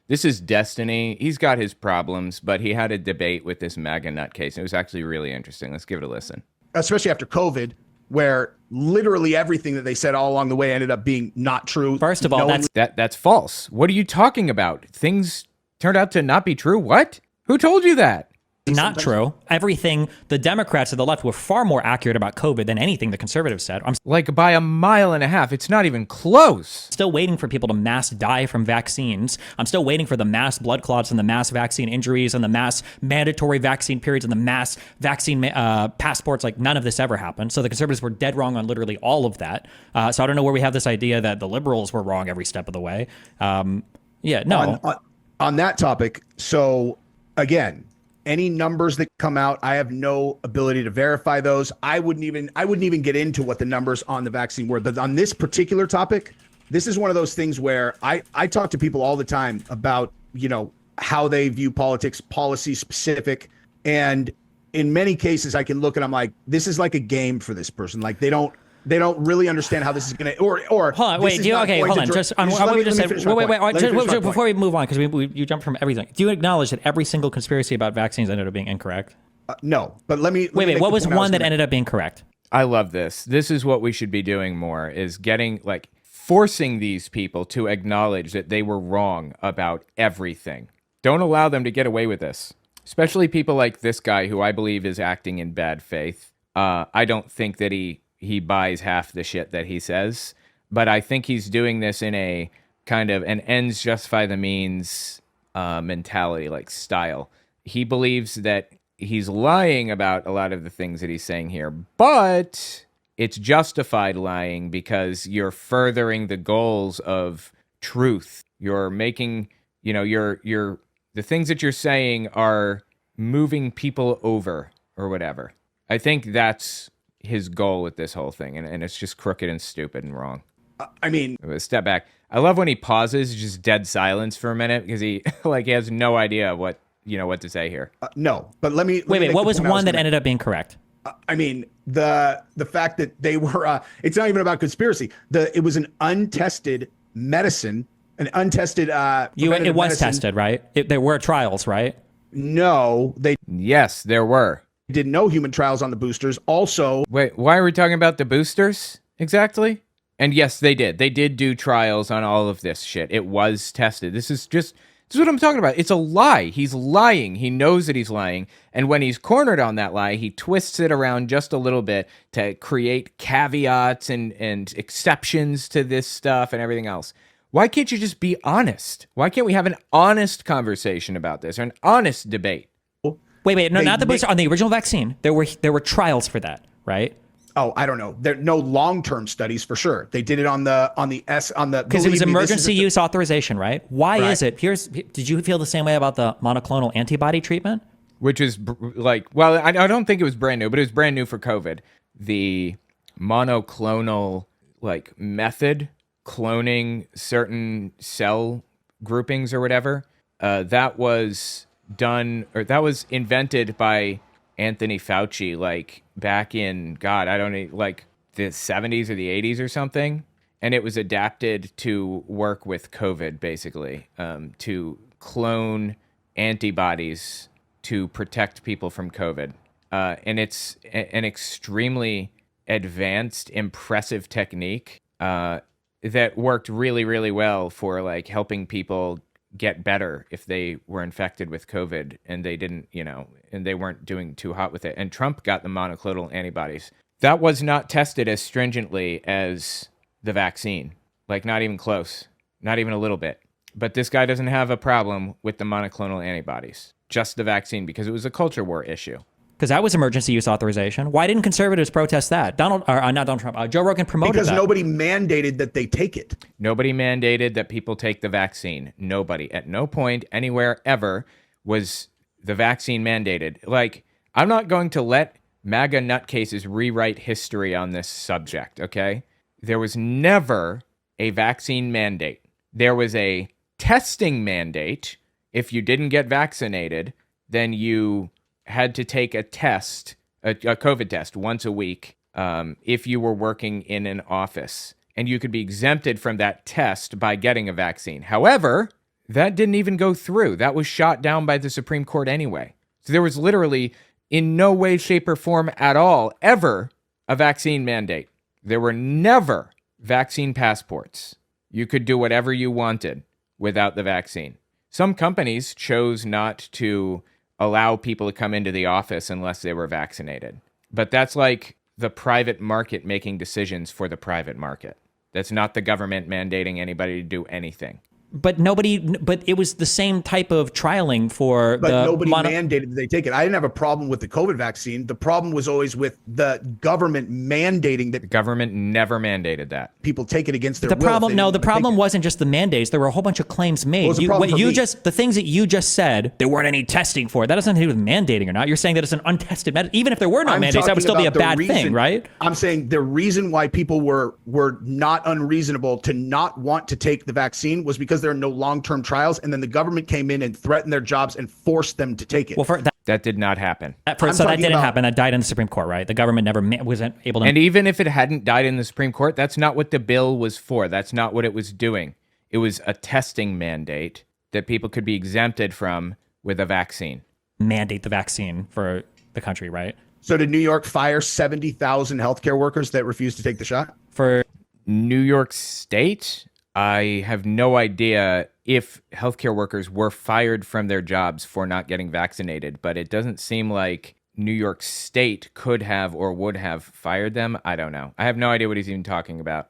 This is destiny. He's got his problems, but he had a debate with this MAGA nutcase. It was actually really interesting. Let's give it a listen. Especially after COVID, where literally everything that they said all along the way ended up being not true. First of all, that's false. What are you talking about? Things turned out to not be true. What? Who told you that? Not true. Everything, the Democrats to the left were far more accurate about COVID than anything the conservatives said. I'm Like by a mile and a half. It's not even close. still waiting for people to mass die from vaccines. I'm still waiting for the mass blood clots and the mass vaccine injuries and the mass mandatory vaccine periods and the mass vaccine passports. Like none of this ever happened. So the conservatives were dead wrong on literally all of that. So I don't know where we have this idea that the liberals were wrong every step of the way. On that topic. So again, any numbers that come out, I have no ability to verify those. I wouldn't even get into what the numbers on the vaccine were. But on this particular topic, this is one of those things where I talk to people all the time about, how they view politics, policy specific. And in many cases, I can look and I'm like, this is like a game for this person. Like they don't really understand how this is going to, or hold on, wait, hold on. Before we move on, because you jumped from everything. Do you acknowledge that every single conspiracy about vaccines ended up being incorrect? No, but let me wait. What was one that ended up being correct? I love this. This is what we should be doing more, is forcing these people to acknowledge that they were wrong about everything. Don't allow them to get away with this, especially people like this guy who I believe is acting in bad faith. I don't think that he buys half the shit that he says, but I think he's doing this in a kind of an ends justify the means mentality, like style. He believes that he's lying about a lot of the things that he's saying here, but it's justified lying because you're furthering the goals of truth. You're making, the things that you're saying are moving people over or whatever. I think that's his goal with this whole thing, and it's just crooked and stupid and wrong. Step back. I love when he pauses, just dead silence for a minute, because he he has no idea what to say here. No, but let me wait. What was one that ended up being correct? The fact that they were. It's not even about conspiracy. It was an untested medicine, an untested. It was tested, right? There were trials, right? No, Yes, there were. Did no human trials on the boosters. Also, wait, why are we talking about the boosters exactly? And yes, they did. They did do trials on all of this shit. It was tested. This is what I'm talking about. It's a lie. He's lying. He knows that he's lying. And when he's cornered on that lie, he twists it around just a little bit to create caveats and exceptions to this stuff and everything else. Why can't you just be honest? Why can't we have an honest conversation about this, or an honest debate? Wait, no, not the booster. On the original vaccine, there were trials for that, right? Oh, I don't know. There are no long-term studies for sure. They did it because it was emergency use authorization, right? Why is it? Did you feel the same way about the monoclonal antibody treatment? Which is I don't think it was brand new, but it was brand new for COVID. The monoclonal method, cloning certain cell groupings or whatever, that was invented by Anthony Fauci, back in, God, I don't know, the 70s or the 80s or something. And it was adapted to work with COVID, basically, to clone antibodies to protect people from COVID. And it's an extremely advanced, impressive technique that worked really, really well for, helping people get better if they were infected with COVID and they didn't, and they weren't doing too hot with it. And Trump got the monoclonal antibodies. That was not tested as stringently as the vaccine. Not even close. Not even a little bit. But this guy doesn't have a problem with the monoclonal antibodies. Just the vaccine, because it was a culture war issue. Because that was emergency use authorization. Why didn't conservatives protest that? Not Donald Trump. Joe Rogan promoted that. Because nobody mandated that they take it. Nobody mandated that people take the vaccine. Nobody. At no point, anywhere, ever was the vaccine mandated. I'm not going to let MAGA nutcases rewrite history on this subject, okay? There was never a vaccine mandate. There was a testing mandate. If you didn't get vaccinated, then you had to take a test, a COVID test once a week, if you were working in an office. And you could be exempted from that test by getting a vaccine. However, That didn't even go through. That was shot down by the Supreme Court anyway. So there was literally, in no way, shape, or form at all, ever, a vaccine mandate. There were never vaccine passports. You could do whatever you wanted without the vaccine. Some companies chose not to allow people to come into the office unless they were vaccinated. But that's like the private market making decisions for the private market. That's not the government mandating anybody to do anything. But it was the same type of trialing for but nobody mandated that they take it. I didn't have a problem with the COVID vaccine. The problem was always with the government mandating that The government never mandated that. people take it against their The will. problem, no, the problem wasn't just the mandates. There were a whole bunch of claims made. What was the problem for me? The things that you just said, there weren't any testing for. That has nothing to do with mandating or not. You're saying that it's an untested medicine. Even if there were no mandates, that would still be a bad thing, right? I'm saying the reason why people were not unreasonable to not want to take the vaccine was because there are no long-term trials, and then the government came in and threatened their jobs and forced them to take it. Well, That did not happen. so that didn't happen. That died in the Supreme Court, right? The government never wasn't able to. And even if it hadn't died in the Supreme Court, that's not what the bill was for. That's not what it was doing. It was a testing mandate that people could be exempted from with a vaccine. Mandate the vaccine for the country, right? So did New York fire 70,000 healthcare workers that refused to take the shot? For New York State, I have no idea if healthcare workers were fired from their jobs for not getting vaccinated, but it doesn't seem like New York State could have or would have fired them. I don't know. I have no idea what he's even talking about.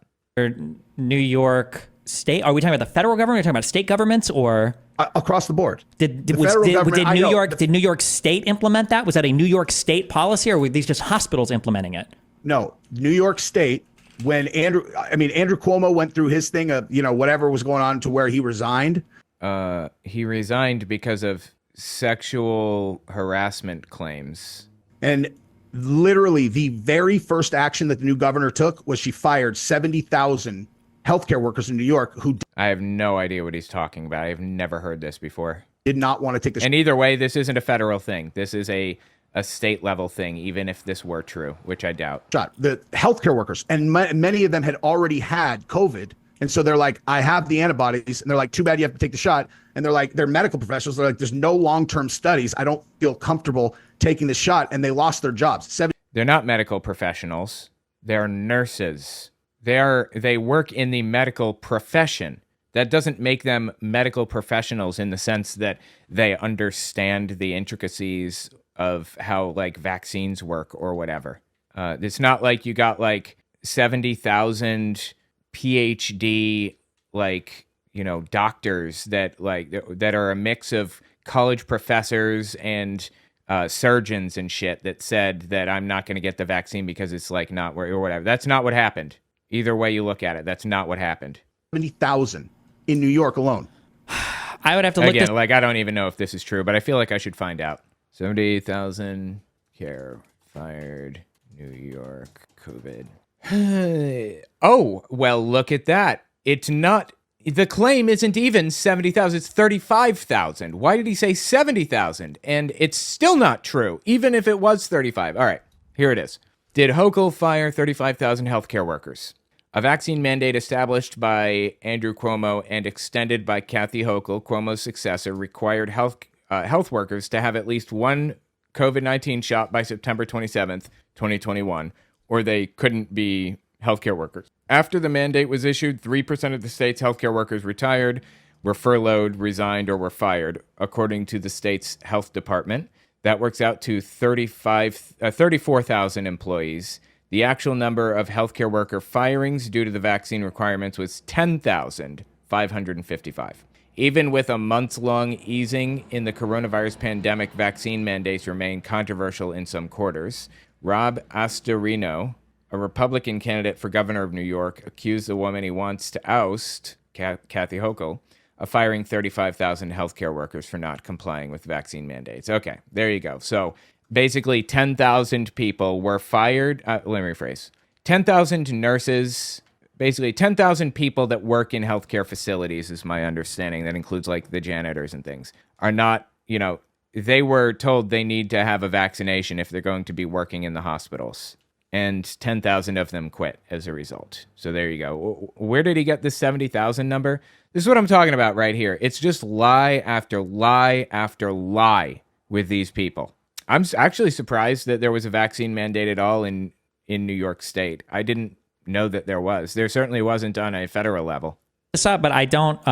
New York State, are we talking about the federal government? Are we talking about state governments or Across the board. did New York State implement that? Was that a New York State policy, or were these just hospitals implementing it? No, New York State. When Andrew Cuomo went through his thing of, whatever was going on to where he resigned. He resigned because of sexual harassment claims. And literally the very first action that the new governor took was she fired 70,000 healthcare workers in New York who I have no idea what he's talking about. I've never heard this before. did not want to take the And either way, this isn't a federal thing. This is a state level thing, even if this were true, which I doubt. shot. The healthcare workers, and many of them had already had COVID. And so they're like, I have the antibodies. And they're like, too bad you have to take the shot. And they're like, they're medical professionals. They're like, there's no long-term studies. I don't feel comfortable taking the shot. And they lost their jobs. They're not medical professionals. They're nurses. They work in the medical profession. That doesn't make them medical professionals in the sense that they understand the intricacies of how like vaccines work or whatever. It's not like you got like 70,000 PhD doctors that are a mix of college professors and surgeons and shit that said that I'm not going to get the vaccine because it's like not or whatever. That's not what happened. Either way you look at it, that's not what happened. 70,000 in New York alone. I would have to look again. I don't even know if this is true, but I feel like I should find out. 70,000 care fired, New York, COVID. Oh, well, look at that. It's not, the claim isn't even 70,000, it's 35,000. Why did he say 70,000? And it's still not true, even if it was 35. All right, here it is. Did Hochul fire 35,000 healthcare workers? A vaccine mandate established by Andrew Cuomo and extended by Kathy Hochul, Cuomo's successor, required health workers to have at least one COVID-19 shot by September 27th, 2021, or they couldn't be healthcare workers. After the mandate was issued, 3% of the state's healthcare workers retired, were furloughed, resigned, or were fired, according to the state's health department. That works out to 34,000 employees. The actual number of healthcare worker firings due to the vaccine requirements was 10,555. Even with a months-long easing in the coronavirus pandemic, vaccine mandates remain controversial in some quarters. Rob Astorino, a Republican candidate for governor of New York, accused the woman he wants to oust, Kathy Hochul, of firing 35,000 healthcare workers for not complying with vaccine mandates. Okay, there you go. So basically 10,000 people were fired. Let me rephrase. 10,000 nurses, basically 10,000 people that work in healthcare facilities is my understanding. That includes like the janitors and things, are not, they were told they need to have a vaccination if they're going to be working in the hospitals. and 10,000 of them quit as a result. So there you go. Where did he get this 70,000 number? This is what I'm talking about right here. It's just lie after lie after lie with these people. I'm actually surprised that there was a vaccine mandate at all in New York State. I didn't know that there was. There certainly wasn't on a federal level. But I don't.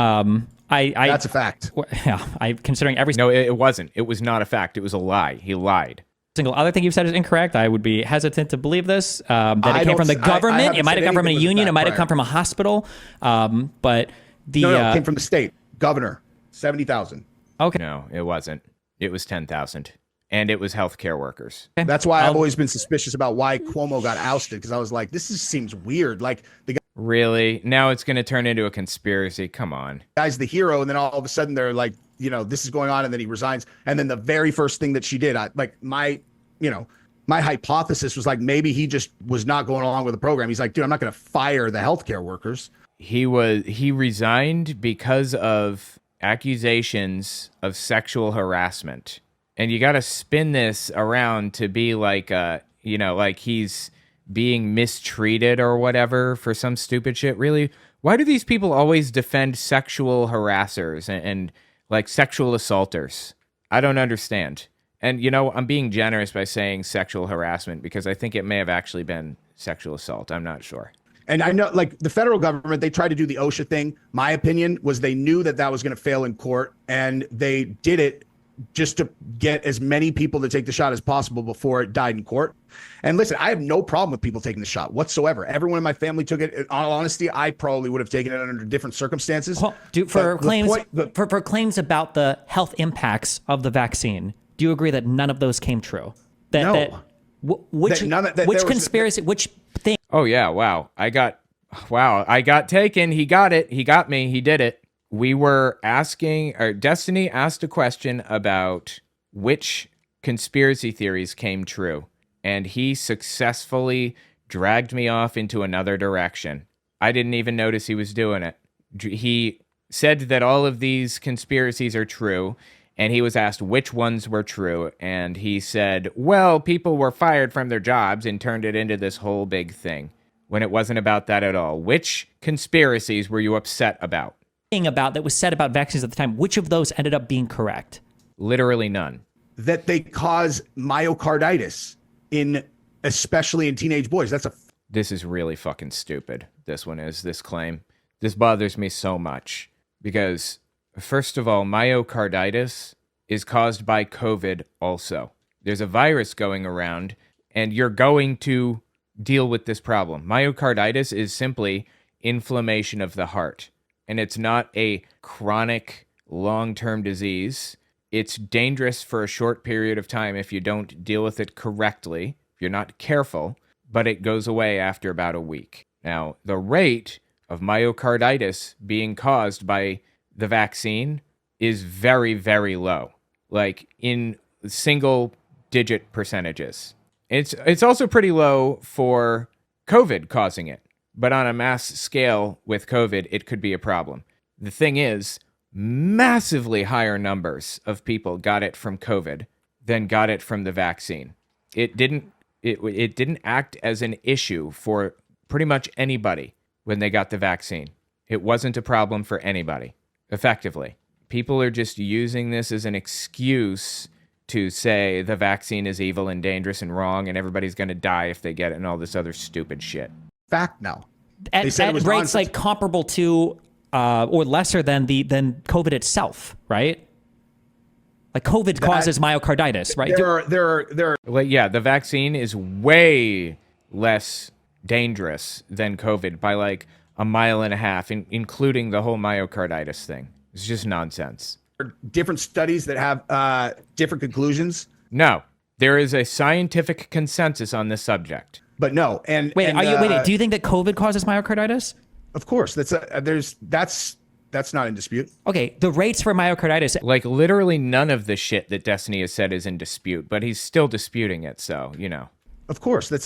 That's a fact. Yeah, considering every No, it wasn't. It was not a fact. It was a lie. He lied. single other thing you've said is incorrect. I would be hesitant to believe this. That it came from the government. It might have come from a union. It might have come from a hospital. But the no, it came from the state governor. 70,000. Okay. No, it wasn't. It was 10,000, and it was healthcare workers. That's why I've always been suspicious about why Cuomo got ousted, because I was like, this seems weird. Like the Really? Now it's going to turn into a conspiracy. Come on. guy's the hero, and then all of a sudden they're like, this is going on, and then he resigns, and then the very first thing that she did, my hypothesis was like, maybe he just was not going along with the program. He's like, dude, I'm not going to fire the healthcare workers. He resigned because of accusations of sexual harassment. And you got to spin this around to be like, like he's being mistreated or whatever for some stupid shit. Really? Why do these people always defend sexual harassers and like sexual assaulters? I don't understand. And, I'm being generous by saying sexual harassment because I think it may have actually been sexual assault. I'm not sure. And I know, like, the federal government, they tried to do the OSHA thing. My opinion was they knew that was going to fail in court, and they did it just to get as many people to take the shot as possible before it died in court. And listen, I have no problem with people taking the shot whatsoever. Everyone in my family took it. In all honesty, I probably would have taken it under different circumstances. Well, for claims about the health impacts of the vaccine, do you agree that none of those came true? Which conspiracy? Which thing? Oh yeah, wow. I got taken. He got it. He got me. He did it. We were Destiny asked a question about which conspiracy theories came true, and he successfully dragged me off into another direction. I didn't even notice he was doing it. He said that all of these conspiracies are true, and he was asked which ones were true, and he said, well, people were fired from their jobs and turned it into this whole big thing, when it wasn't about that at all. Which conspiracies were you upset about? About that was said about vaccines at the time, which of those ended up being correct? Literally none. That they cause myocarditis especially in teenage boys. This is really fucking stupid. This claim. This bothers me so much because, first of all, myocarditis is caused by COVID also. There's a virus going around, and you're going to deal with this problem. Myocarditis is simply inflammation of the heart. And it's not a chronic, long-term disease. It's dangerous for a short period of time if you don't deal with it correctly, if you're not careful, but it goes away after about a week. Now, the rate of myocarditis being caused by the vaccine is very, very low, like in single-digit percentages. It's also pretty low for COVID causing it. But on a mass scale with COVID, it could be a problem. The thing is, massively higher numbers of people got it from COVID than got it from the vaccine. It didn't act as an issue for pretty much anybody when they got the vaccine. It wasn't a problem for anybody, effectively. People are just using this as an excuse to say the vaccine is evil and dangerous and wrong and everybody's going to die if they get it and all this other stupid shit. Fact now. At rates like comparable to or lesser than COVID itself, right? Like COVID causes myocarditis, right? Well, yeah, the vaccine is way less dangerous than COVID by like a mile and a half, including the whole myocarditis thing. It's just nonsense. Different studies that have different conclusions. No, there is a scientific consensus on this subject. But no, do you think that COVID causes myocarditis? Of course, that's not in dispute. Okay, the rates for myocarditis, like literally none of the shit that Destiny has said is in dispute, but he's still disputing it. So Of course, that's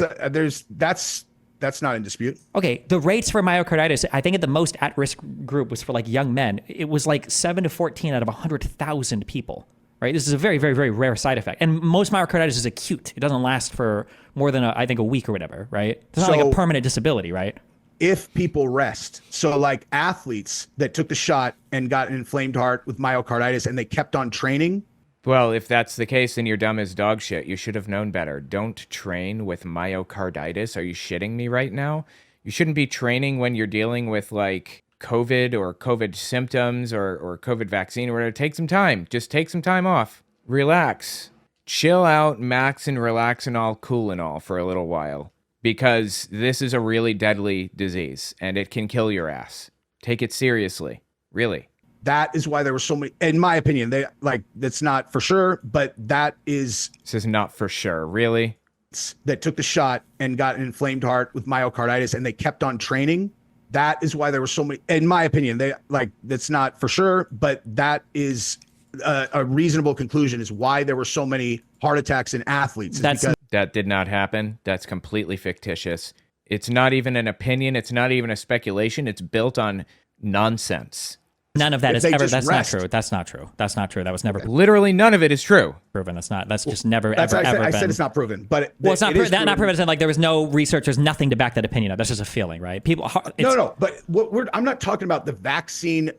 not in dispute. Okay, the rates for myocarditis, I think at the most at-risk group was for like young men. It was like 7 to 14 out of 100,000 people. right? This is a very, very, very rare side effect. And most myocarditis is acute. It doesn't last for more than, I think, a week or whatever, right? It's not like a permanent disability, right? If people rest, so like athletes that took the shot and got an inflamed heart with myocarditis and they kept on training. Well, if that's the case, then you're dumb as dog shit. You should have known better. Don't train with myocarditis. Are you shitting me right now? You shouldn't be training when you're dealing with like COVID or COVID symptoms or COVID vaccine or whatever. Take some time. Just take some time off. Relax. Chill out, max and relax and all cool and all for a little while. Because this is a really deadly disease and it can kill your ass. Take it seriously. Really. That is why there were so many, in my opinion, they like, that's not for sure, but that is. This is not for sure. Really? That took the shot and got an inflamed heart with myocarditis and they kept on training. That is why there were so many, in my opinion, they like, that's not for sure, but that is a reasonable conclusion is why there were so many heart attacks in athletes. That did not happen. That's completely fictitious. It's not even an opinion. It's not even a speculation. It's built on nonsense. None of that is ever. That's not true. That's not true. That's not true. That was never literally none of it is true. proven. That's not. That's just never That's ever I said, ever I been. said it's not proven, but Well, it's not it is not proven. Like there was no research. There's nothing to back that opinion up. That's just a feeling, right? People. No. But I'm not talking about the vaccine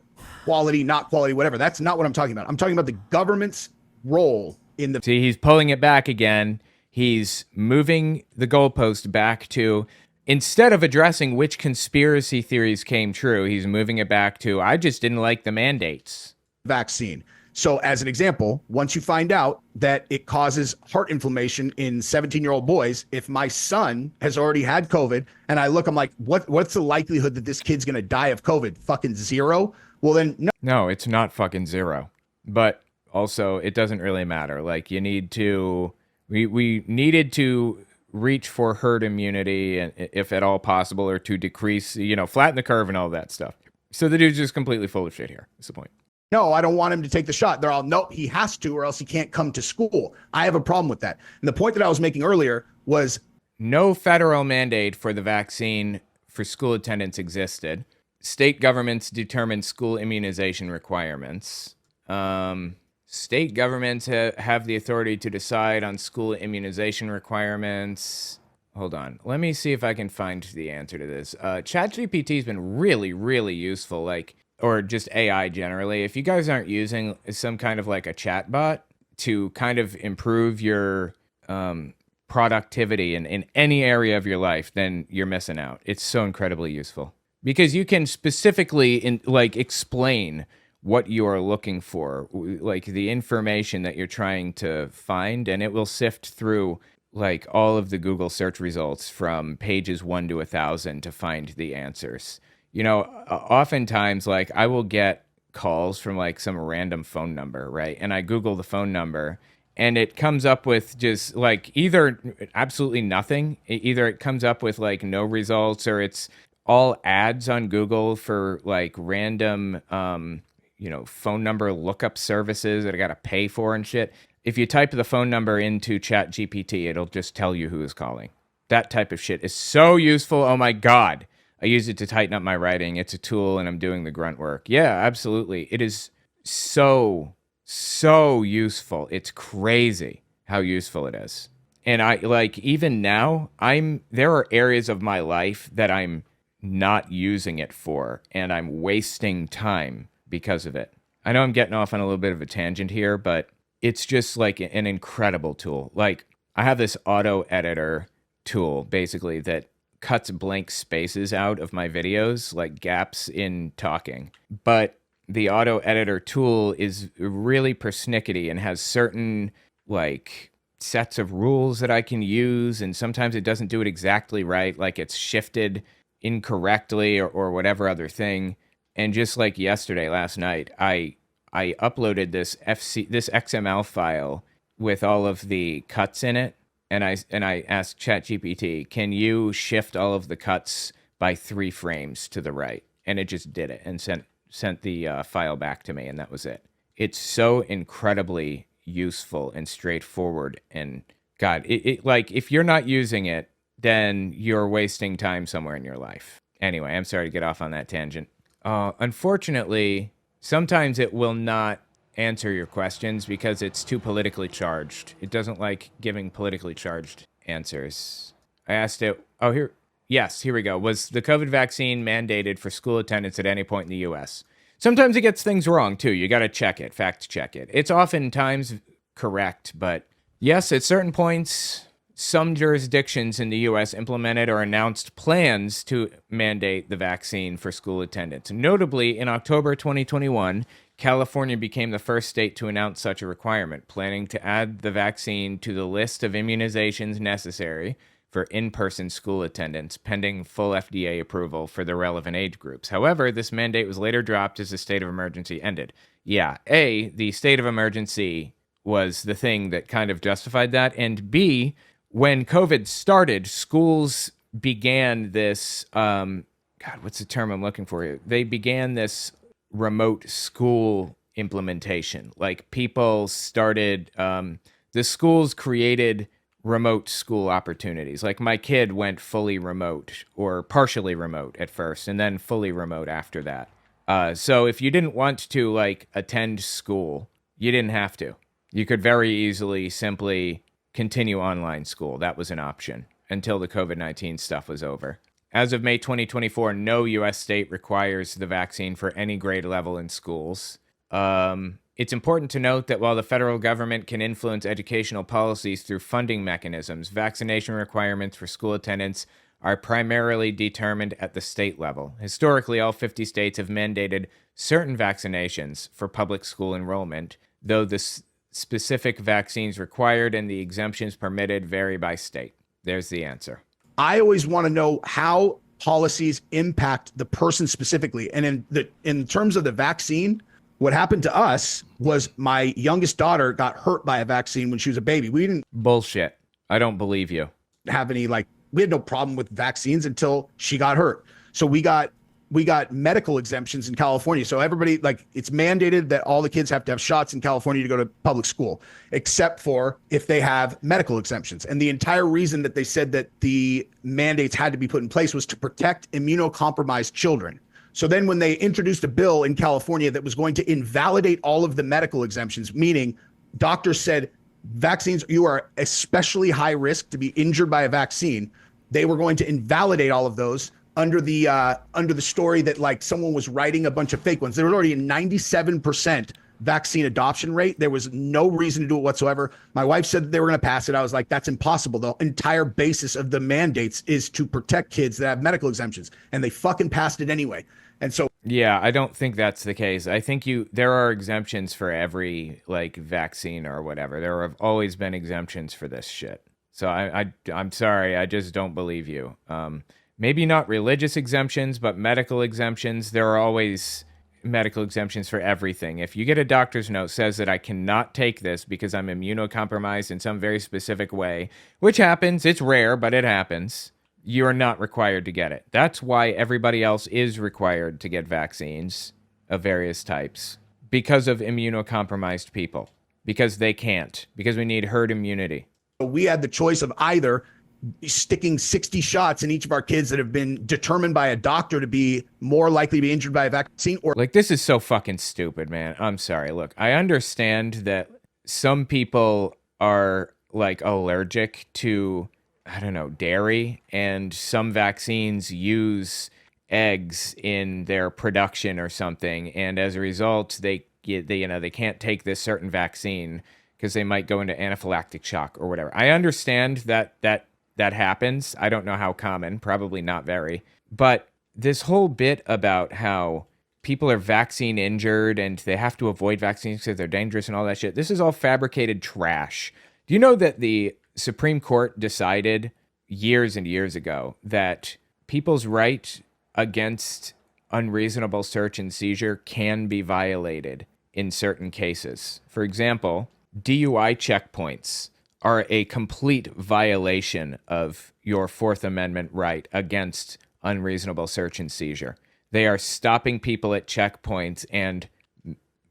quality, not quality, whatever. That's not what I'm talking about. I'm talking about the government's role in the. See, he's pulling it back again. He's moving the goalpost back to, instead of addressing which conspiracy theories came true, he's moving it back to, I just didn't like the mandates. Vaccine. So as an example, once you find out that it causes heart inflammation in 17-year-old boys, if my son has already had COVID and I look, I'm like, what's the likelihood that this kid's going to die of COVID? Fucking zero. Well, then no. No, it's not fucking zero. But also, it doesn't really matter. Like, you need to, we needed to reach for herd immunity, and if at all possible, or to decrease, flatten the curve and all that stuff. So the dude's just completely full of shit here. That's the point. No, I don't want him to take the shot. They're all, nope, he has to, or else he can't come to school. I have a problem with that. And the point that I was making earlier was no federal mandate for the vaccine for school attendance existed. State governments determine school immunization requirements. State governments have the authority to decide on school immunization requirements. Hold on. Let me see if I can find the answer to this. ChatGPT has been really, really useful, or just AI generally. If you guys aren't using some kind of like a chat bot to kind of improve your productivity in any area of your life, then you're missing out. It's so incredibly useful because you can specifically explain what you are looking for, like the information that you're trying to find, and it will sift through like all of the Google search results from pages 1 to 1,000 to find the answers. Oftentimes, like, I will get calls from like some random phone number, right? And I Google the phone number and it comes up with just like either absolutely nothing, either it comes up with like no results, or it's all ads on Google for like random, phone number lookup services that I got to pay for and shit. If you type the phone number into ChatGPT, it'll just tell you who is calling. That type of shit is so useful. Oh my God. I use it to tighten up my writing. It's a tool and I'm doing the grunt work. Yeah, absolutely. It is so useful. It's crazy how useful it is. And even now, there are areas of my life that I'm not using it for, and I'm wasting time because of it. I know I'm getting off on a little bit of a tangent here, but it's just like an incredible tool. Like, I have this auto editor tool basically that cuts blank spaces out of my videos, like gaps in talking. But the auto editor tool is really persnickety and has certain like sets of rules that I can use, and sometimes it doesn't do it exactly right, like it's shifted incorrectly or whatever other thing. And just like last night, I uploaded this XML file with all of the cuts in it, and I asked ChatGPT, can you shift all of the cuts by 3 frames to the right? And it just did it and sent the file back to me, and that was it. It's so incredibly useful and straightforward, and God, it like, if you're not using it, then you're wasting time somewhere in your life. Anyway, I'm sorry to get off on that tangent. Unfortunately, sometimes it will not answer your questions because it's too politically charged. It doesn't like giving politically charged answers. I asked it, yes, here we go. Was the COVID vaccine mandated for school attendance at any point in the U.S.? Sometimes it gets things wrong, too. You got to check it, fact check it. It's oftentimes correct, but yes, at certain points, some jurisdictions in the U.S. implemented or announced plans to mandate the vaccine for school attendance. Notably, in October 2021, California became the first state to announce such a requirement, planning to add the vaccine to the list of immunizations necessary for in-person school attendance, pending full FDA approval for the relevant age groups. However, this mandate was later dropped as the state of emergency ended. Yeah, A, the state of emergency was the thing that kind of justified that, and B, when COVID started, schools began this, what's the term I'm looking for here? They began this remote school implementation. Like people started, the schools created remote school opportunities. Like my kid went fully remote or partially remote at first and then fully remote after that. So if you didn't want to like attend school, you didn't have to. You could very easily simply continue online school. That was an option until the COVID-19 stuff was over. As of May 2024, no U.S. state requires the vaccine for any grade level in schools. It's important to note that while the federal government can influence educational policies through funding mechanisms, vaccination requirements for school attendance are primarily determined at the state level. Historically, all 50 states have mandated certain vaccinations for public school enrollment, though the specific vaccines required and the exemptions permitted vary by state. There's the answer. I always want to know how policies impact the person specifically. And in terms of the vaccine, what happened to us was my youngest daughter got hurt by a vaccine when she was a baby. We didn't Bullshit. I don't believe you. have any, we had no problem with vaccines until she got hurt. So we got medical exemptions in California. So everybody, it's mandated that all the kids have to have shots in California to go to public school, except for if they have medical exemptions. And the entire reason that they said that the mandates had to be put in place was to protect immunocompromised children. So then when they introduced a bill in California that was going to invalidate all of the medical exemptions, meaning doctors said vaccines, you are especially high risk to be injured by a vaccine, they were going to invalidate all of those under the story that someone was writing a bunch of fake ones. There was already a 97% vaccine adoption rate. There was no reason to do it whatsoever. My wife said that they were going to pass it. I was like, that's impossible. The entire basis of the mandates is to protect kids that have medical exemptions, and they fucking passed it anyway. And so, yeah, I don't think that's the case. I think there are exemptions for every vaccine or whatever. There have always been exemptions for this shit. So I'm sorry, I just don't believe you. Maybe not religious exemptions, but medical exemptions. There are always medical exemptions for everything. If you get a doctor's note says that I cannot take this because I'm immunocompromised in some very specific way, which happens, it's rare, but it happens, you're not required to get it. That's why everybody else is required to get vaccines of various types, because of immunocompromised people, because they can't, because we need herd immunity. we had the choice of either sticking 60 shots in each of our kids that have been determined by a doctor to be more likely to be injured by a vaccine, or this is so fucking stupid, man. I'm sorry. Look, I understand that some people are allergic to, I don't know, dairy, and some vaccines use eggs in their production or something, and as a result, they can't take this certain vaccine because they might go into anaphylactic shock or whatever. I understand that happens. I don't know how common, probably not very. But this whole bit about how people are vaccine injured and they have to avoid vaccines because they're dangerous and all that shit, this is all fabricated trash. Do you know that the Supreme Court decided years and years ago that people's right against unreasonable search and seizure can be violated in certain cases? For example, DUI checkpoints are a complete violation of your Fourth Amendment right against unreasonable search and seizure. They are stopping people at checkpoints and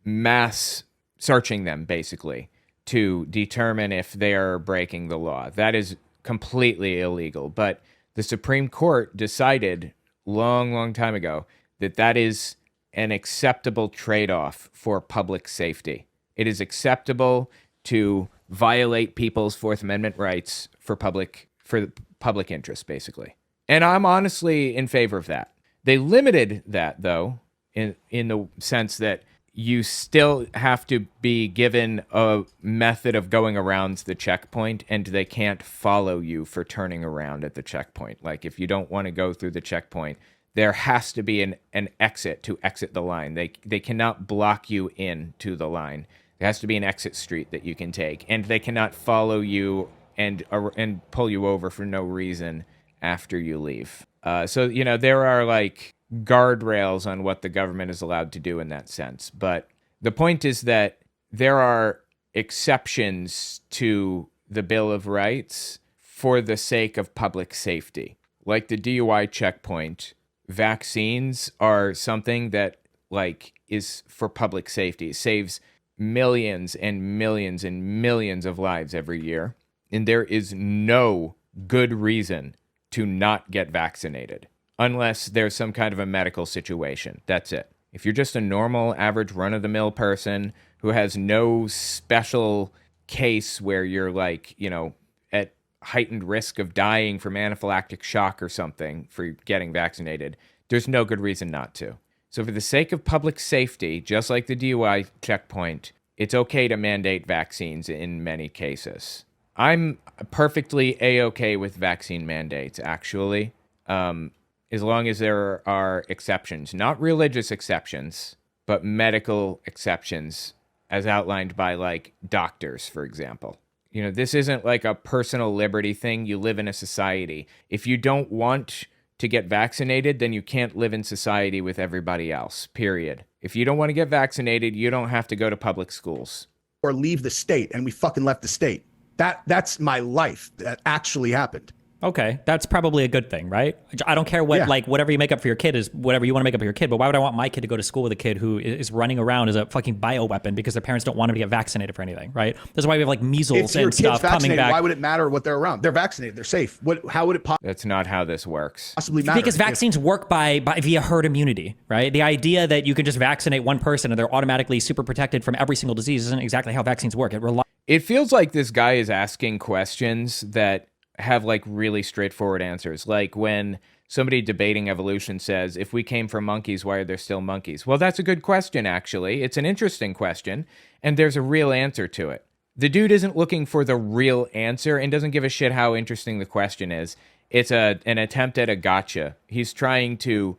mass searching them, basically, to determine if they are breaking the law. That is completely illegal. But the Supreme Court decided long, long time ago that that is an acceptable trade-off for public safety. It is acceptable to violate people's Fourth Amendment rights for the public interest, basically. And I'm honestly in favor of that. They limited that, though, in the sense that you still have to be given a method of going around the checkpoint, and they can't follow you for turning around at the checkpoint. Like, if you don't want to go through the checkpoint, there has to be an exit to exit the line. They cannot block you in to the line. There has to be an exit street that you can take, and they cannot follow you and pull you over for no reason after you leave. So, there are like guardrails on what the government is allowed to do in that sense. But the point is that there are exceptions to the Bill of Rights for the sake of public safety. Like the DUI checkpoint, vaccines are something that is for public safety. It saves millions and millions and millions of lives every year. And there is no good reason to not get vaccinated unless there's some kind of a medical situation. That's it. If you're just a normal, average, run-of-the-mill person who has no special case where you're at heightened risk of dying from anaphylactic shock or something for getting vaccinated, there's no good reason not to. So for the sake of public safety, just like the DUI checkpoint, it's okay to mandate vaccines in many cases. I'm perfectly A-okay with vaccine mandates, actually, as long as there are exceptions. Not religious exceptions, but medical exceptions, as outlined by, doctors, for example. This isn't like a personal liberty thing. You live in a society. If you don't want to get vaccinated, then you can't live in society with everybody else, period. If you don't want to get vaccinated, you don't have to go to public schools. Or leave the state, and we fucking left the state. That's my life. That actually happened. Okay, that's probably a good thing, right? I don't care what, whatever you make up for your kid is whatever you want to make up for your kid, but why would I want my kid to go to school with a kid who is running around as a fucking bioweapon because their parents don't want him to get vaccinated for anything, right? That's why we have measles and stuff coming back. Why would it matter what they're around? They're vaccinated. They're safe. How would it That's not how this works. possibly matter? Because vaccines work by via herd immunity, right? The idea that you can just vaccinate one person and they're automatically super protected from every single disease isn't exactly how vaccines work. It feels like this guy is asking questions that have really straightforward answers. Like when somebody debating evolution says, if we came from monkeys, why are there still monkeys? Well, that's a good question, actually. It's an interesting question, and there's a real answer to it. The dude isn't looking for the real answer and doesn't give a shit how interesting the question is. It's an attempt at a gotcha. He's trying to,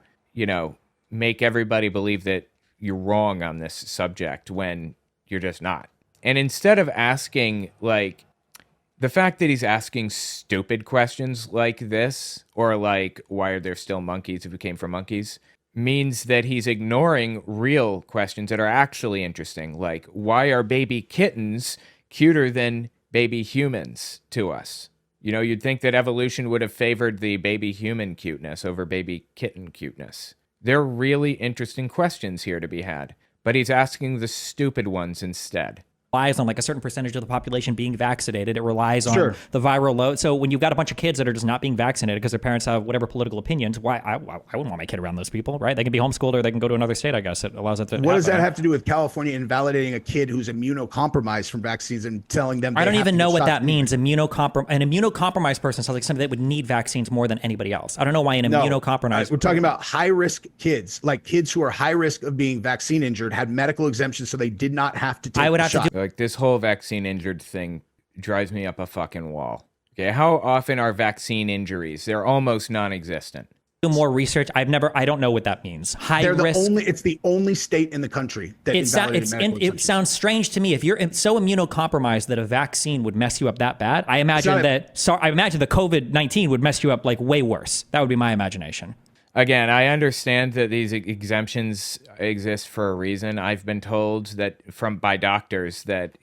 make everybody believe that you're wrong on this subject when you're just not. And instead of asking, the fact that he's asking stupid questions like this, or why are there still monkeys if we came from monkeys, means that he's ignoring real questions that are actually interesting. Like, why are baby kittens cuter than baby humans to us? You'd think that evolution would have favored the baby human cuteness over baby kitten cuteness. There are really interesting questions here to be had, but he's asking the stupid ones instead. Relies on a certain percentage of the population being vaccinated. It relies on the viral load. So when you've got a bunch of kids that are just not being vaccinated because their parents have whatever political opinions, I wouldn't want my kid around those people, right? They can be homeschooled or they can go to another state, I guess. It allows it to What does that have to do with California invalidating a kid who's immunocompromised from vaccines and telling them I don't even know what that means. An immunocompromised person sounds like somebody that would need vaccines more than anybody else. I don't know why an immunocompromised... We're talking about high-risk kids, like kids who are high risk of being vaccine injured, had medical exemptions so they did not have to take the shot. This whole vaccine injured thing drives me up a fucking wall. Okay, how often are vaccine injuries? They're almost non-existent. Do more research. I don't know what that means. It's the only state in the country that it sounds strange to me. If you're so immunocompromised that a vaccine would mess you up that bad, I imagine the COVID-19 would mess you up way worse. That would be my imagination. Again, I understand that these exemptions exist for a reason. I've been told that by doctors that,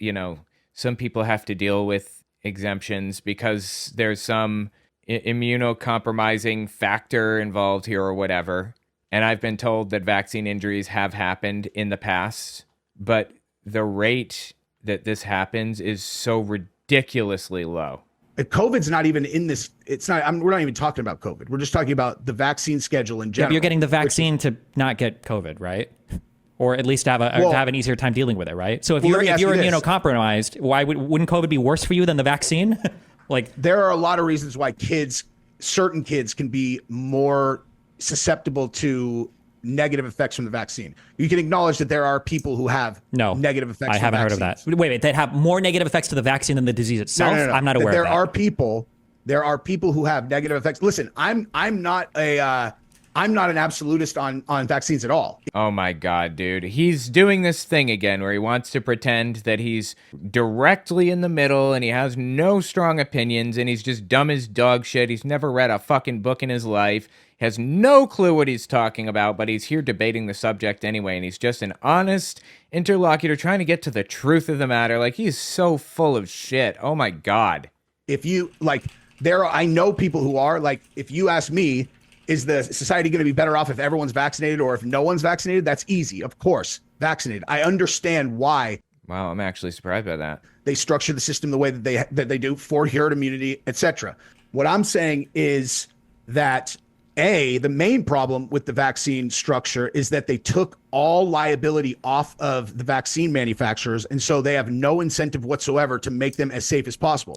some people have to deal with exemptions because there's some immunocompromising factor involved here or whatever. And I've been told that vaccine injuries have happened in the past, but the rate that this happens is so ridiculously low. COVID's not even in this. We're not even talking about COVID. We're just talking about the vaccine schedule in general. Yeah, but you're getting the vaccine to not get COVID, right? or at least have an easier time dealing with it, right? So if Well, you're immunocompromised, wouldn't COVID be worse for you than the vaccine? Like, there are a lot of reasons why certain kids can be more susceptible to negative effects from the vaccine. You can acknowledge that there are people who have negative effects. I haven't heard of that. Wait, that have more negative effects to the vaccine than the disease itself? No. I'm not aware of that. There are people who have negative effects. Listen, I'm not an absolutist on vaccines at all. Oh my God, dude. He's doing this thing again where he wants to pretend that he's directly in the middle and he has no strong opinions and he's just dumb as dog shit. He's never read a fucking book in his life. He has no clue what he's talking about, but he's here debating the subject anyway, and he's just an honest interlocutor trying to get to the truth of the matter. Like, he's so full of shit. Oh my God. If you, like, I know people who are, like, if you ask me, is the society going to be better off if everyone's vaccinated or if no one's vaccinated? That's easy. Of course, vaccinated. I understand why. Wow, I'm actually surprised by that. They structure the system the way that they do for herd immunity, etc. What I'm saying is that the main problem with the vaccine structure is that they took all liability off of the vaccine manufacturers, and so they have no incentive whatsoever to make them as safe as possible.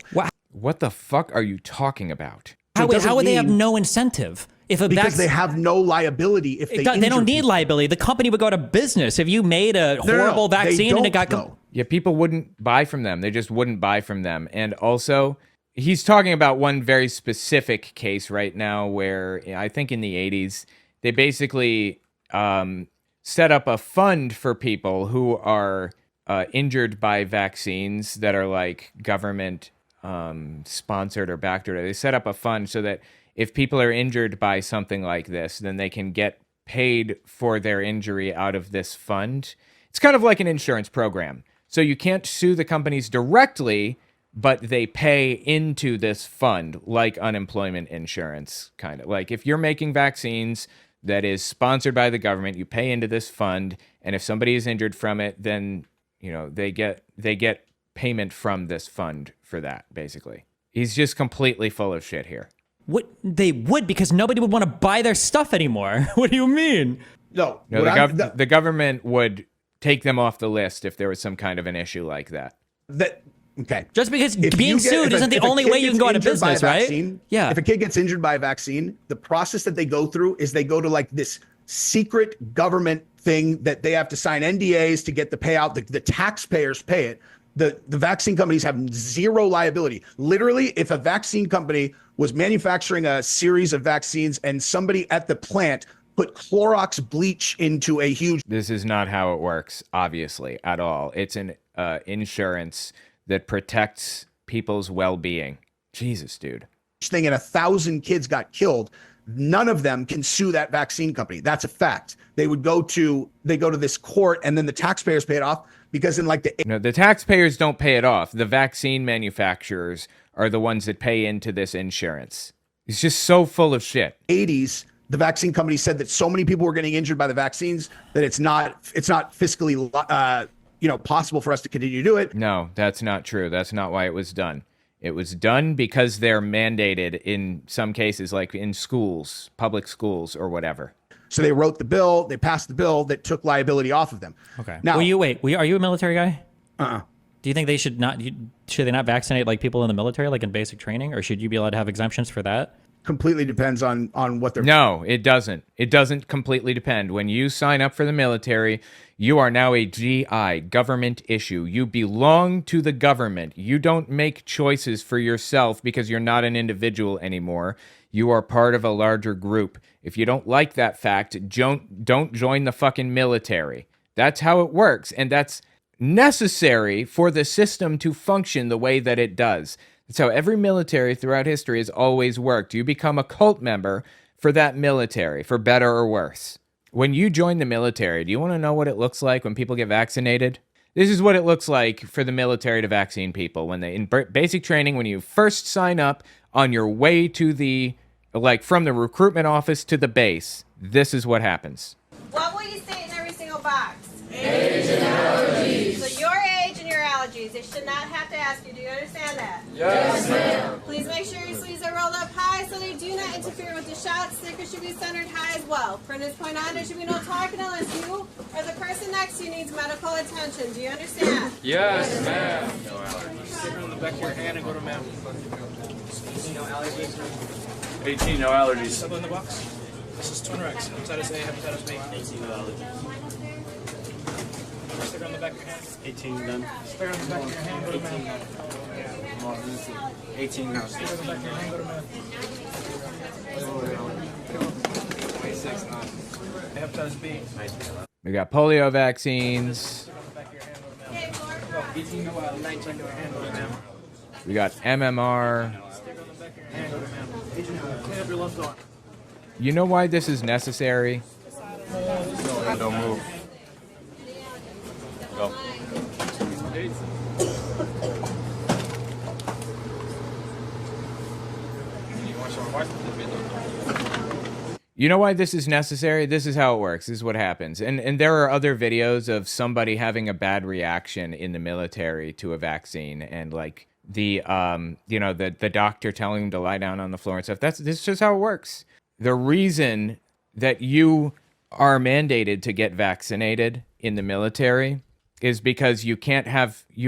What the fuck are you talking about? How would they have no incentive? Because they have no liability if they don't need liability. The company would go out of business if you made a horrible vaccine and it got... Yeah, people wouldn't buy from them. They just wouldn't buy from them. And also, he's talking about one very specific case right now where I think in the 80s, they basically set up a fund for people who are injured by vaccines that are like government sponsored or backed. Or they set up a fund so that if people are injured by something like this, then they can get paid for their injury out of this fund. It's kind of like an insurance program. So you can't sue the companies directly, but they pay into this fund like unemployment insurance, kind of. Like if you're making vaccines that is sponsored by the government, you pay into this fund, and if somebody is injured from it, then they get payment from this fund for that, basically. He's just completely full of shit here. What they would, because nobody would want to buy their stuff anymore. What do you mean? No, the government would take them off the list if there was some kind of an issue like that. Okay. Just because being sued isn't the only way you can go out of business, right? Yeah. If a kid gets injured by a vaccine, the process that they go through is they go to like this secret government thing that they have to sign NDAs to get the payout. The taxpayers pay it. The vaccine companies have zero liability. Literally, if a vaccine company was manufacturing a series of vaccines and somebody at the plant put Clorox bleach into a huge... This is not how it works, obviously, at all. It's an insurance that protects people's well-being. Jesus, dude. ...thing and 1,000 kids got killed, none of them can sue that vaccine company. That's a fact. They go to this court and then the taxpayers pay it off because in like the... No, the taxpayers don't pay it off. The vaccine manufacturers are the ones that pay into this insurance. It's just so full of shit. 80s, the vaccine company said that so many people were getting injured by the vaccines that it's not fiscally possible for us to continue to do it. No, that's not true. That's not why it was done. It was done because they're mandated in some cases, like in schools, public schools or whatever. So they wrote the bill, they passed the bill that took liability off of them. Okay. Now, are you a military guy? Do you think they should they not vaccinate like people in the military, like in basic training, or should you be allowed to have exemptions for that? Completely depends on what they're... No, it doesn't. It doesn't completely depend. When you sign up for the military, you are now a GI, government issue. You belong to the government. You don't make choices for yourself because you're not an individual anymore. You are part of a larger group. If you don't like that fact, don't join the fucking military. That's how it works, and that's necessary for the system to function the way that it does. That's how every military throughout history has always worked. You become a cult member for that military, for better or worse. When you join the military, do you want to know what it looks like when people get vaccinated? This is what it looks like for the military to vaccine people. When they, in basic training, when you first sign up on your way to from the recruitment office to the base, this is what happens. What will you say in every single box? Age and allergies. So your age and your allergies. allergies. They should not have to ask you. Do you understand that? Yes, ma'am. Please make sure your sleeves are rolled up high so they do not interfere with the shot. Stickers should be centered high as well. From this point on, there should be no talking unless you or the person next to you needs medical attention. Do you understand? Yes, ma'am. No allergies. Sticker on the back of your hand and go to ma'am. 18, no allergies. 18, no allergies. Something in the box? This is Twinrex. Hepatitis A, hepatitis B. 18, no allergies. Sticker on the back of your hand. 18 done. Sticker on the back of your hand, go to ma'am. 18 now. Sticker on the back of your hand, go to ma'am. 26 on. Hepatitis B. We got polio vaccines. 18 no, 19 no, hand, go to ma'am. We got MMR. Sticker on the back of your hand, go to ma'am. 18 no, clean up your left arm. You know why this is necessary? Don't move. Go. You know why this is necessary? This is how it works. This is what happens. And there are other videos of somebody having a bad reaction in the military to a vaccine, and like the the doctor telling him to lie down on the floor and stuff. This is just how it works. The reason that you are mandated to get vaccinated in the military is because you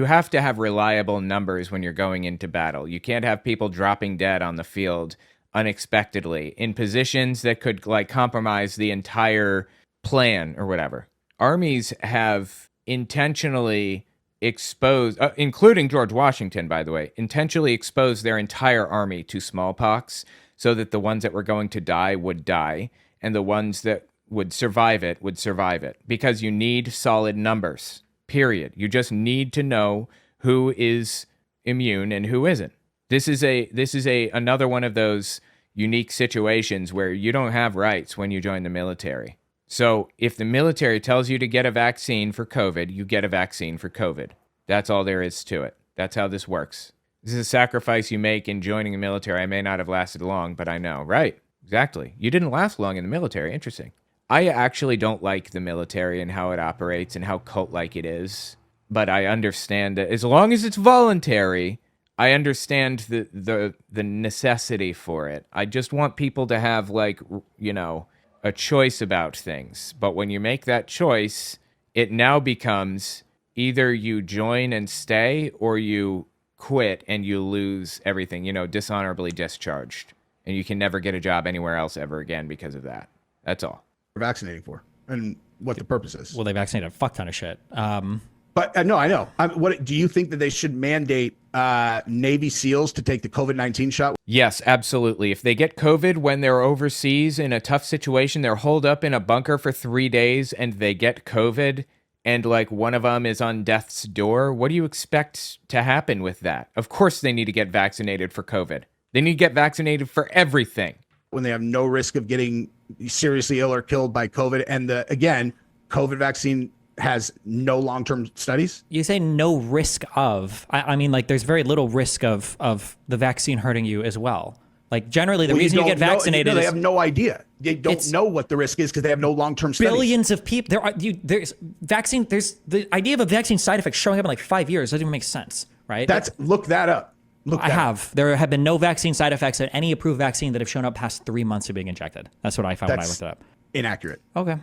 have to have reliable numbers when you're going into battle. You can't have people dropping dead on the field unexpectedly in positions that could like compromise the entire plan or whatever. Armies have intentionally exposed, including George Washington, by the way, intentionally exposed their entire army to smallpox so that the ones that were going to die would die and the ones that would survive it because you need solid numbers, period. You just need to know who is immune and who isn't. This is another one of those unique situations where you don't have rights when you join the military. So if the military tells you to get a vaccine for COVID, you get a vaccine for COVID. That's all there is to it. That's how this works. This is a sacrifice you make in joining the military. I may not have lasted long, but I know. Right. Exactly. You didn't last long in the military. Interesting. I actually don't like the military and how it operates and how cult-like it is. But I understand that as long as it's voluntary, I understand the necessity for it. I just want people to have, like, a choice about things. But when you make that choice, it now becomes either you join and stay or you quit and you lose everything, dishonorably discharged. And you can never get a job anywhere else ever again because of that. That's all. We're vaccinating for and what the purpose is. Well, they vaccinated a fuck ton of shit. But no, I know. What do you think that they should mandate Navy SEALs to take the COVID-19 shot? Yes, absolutely. If they get COVID when they're overseas in a tough situation, they're holed up in a bunker for 3 days and they get COVID and like one of them is on death's door, what do you expect to happen with that? Of course they need to get vaccinated for COVID. They need to get vaccinated for everything. When they have no risk of getting seriously ill or killed by COVID. And again, COVID vaccine has no long-term studies. You say no risk of. I mean, like, there's very little risk of the vaccine hurting you as well. Like, generally, the reason you get vaccinated they have no idea. They don't know what the risk is because they have no long-term studies. Billions of people. There's the idea of a vaccine side effect showing up in like 5 years doesn't even make sense, right? Look that up. There have been no vaccine side effects at any approved vaccine that have shown up past 3 months of being injected. That's what I found when I looked it up. Inaccurate. Okay.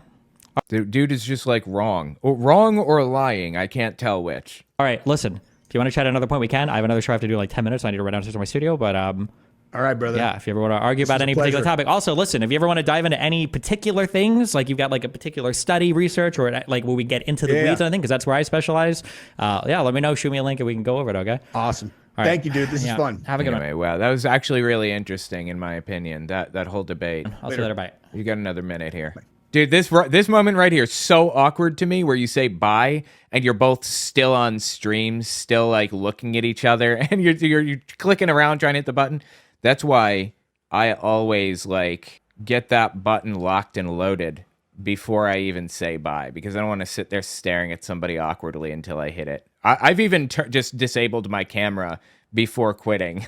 The dude is just like wrong or lying. I can't tell which. All right, listen. If you want to chat at another point, we can. I have another show I have to do in like 10 minutes. I need to run downstairs to my studio, but all right, brother. Yeah, if you ever want to argue about any particular topic. Also, listen, if you ever want to dive into any particular things, like you've got like a particular study, research, or like will we get into the weeds, I think, because that's where I specialize. Let me know. Shoot me a link and we can go over it, okay? Awesome. Right. Thank you, dude. This is fun. Have a good one. Wow, that was actually really interesting, in my opinion, that whole debate. I'll see you later. Bye. You got another minute here. Bye. Dude, this moment right here is so awkward to me where you say bye and you're both still on stream, still like looking at each other and you're clicking around trying to hit the button. That's why I always like get that button locked and loaded before I even say bye because I don't want to sit there staring at somebody awkwardly until I hit it. I've even just disabled my camera before quitting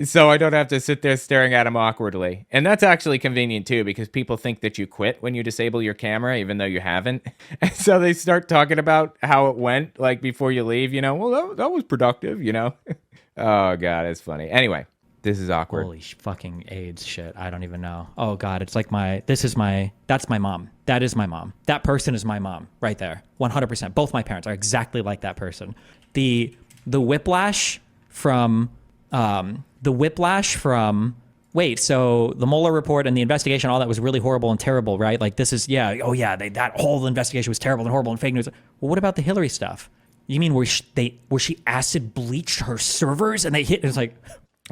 So I don't have to sit there staring at him awkwardly. And that's actually convenient too, because people think that you quit when you disable your camera, even though you haven't. And so they start talking about how it went, like before you leave, well, that was productive, Oh, God, it's funny. Anyway, this is awkward. Holy fucking AIDS shit. I don't even know. Oh, God, it's like that's my mom. That is my mom. That person is my mom right there. 100%. Both my parents are exactly like that person. The whiplash from, wait, so the Mueller report and the investigation, all that was really horrible and terrible, right? Like this is, that whole investigation was terrible and horrible and fake news. Well, what about the Hillary stuff? You mean where she acid bleached her servers and they hit, it's like...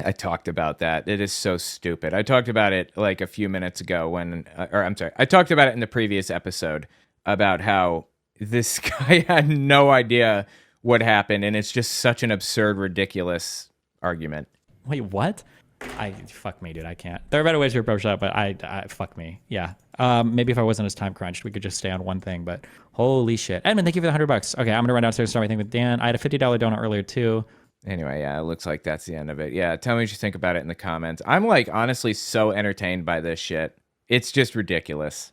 I talked about that. It is so stupid. I talked about it like a few minutes ago I talked about it in the previous episode about how this guy had no idea what happened, and it's just such an absurd, ridiculous argument. Wait, what? Fuck me, dude. I can't. There are better ways to approach that, but I fuck me. Yeah. Maybe if I wasn't as time crunched, we could just stay on one thing, but holy shit. Edmund, thank you for the $100. Okay, I'm gonna run downstairs and start my thing with Dan. I had a $50 donut earlier too. Anyway, yeah, it looks like that's the end of it. Yeah, tell me what you think about it in the comments. I'm like honestly so entertained by this shit. It's just ridiculous.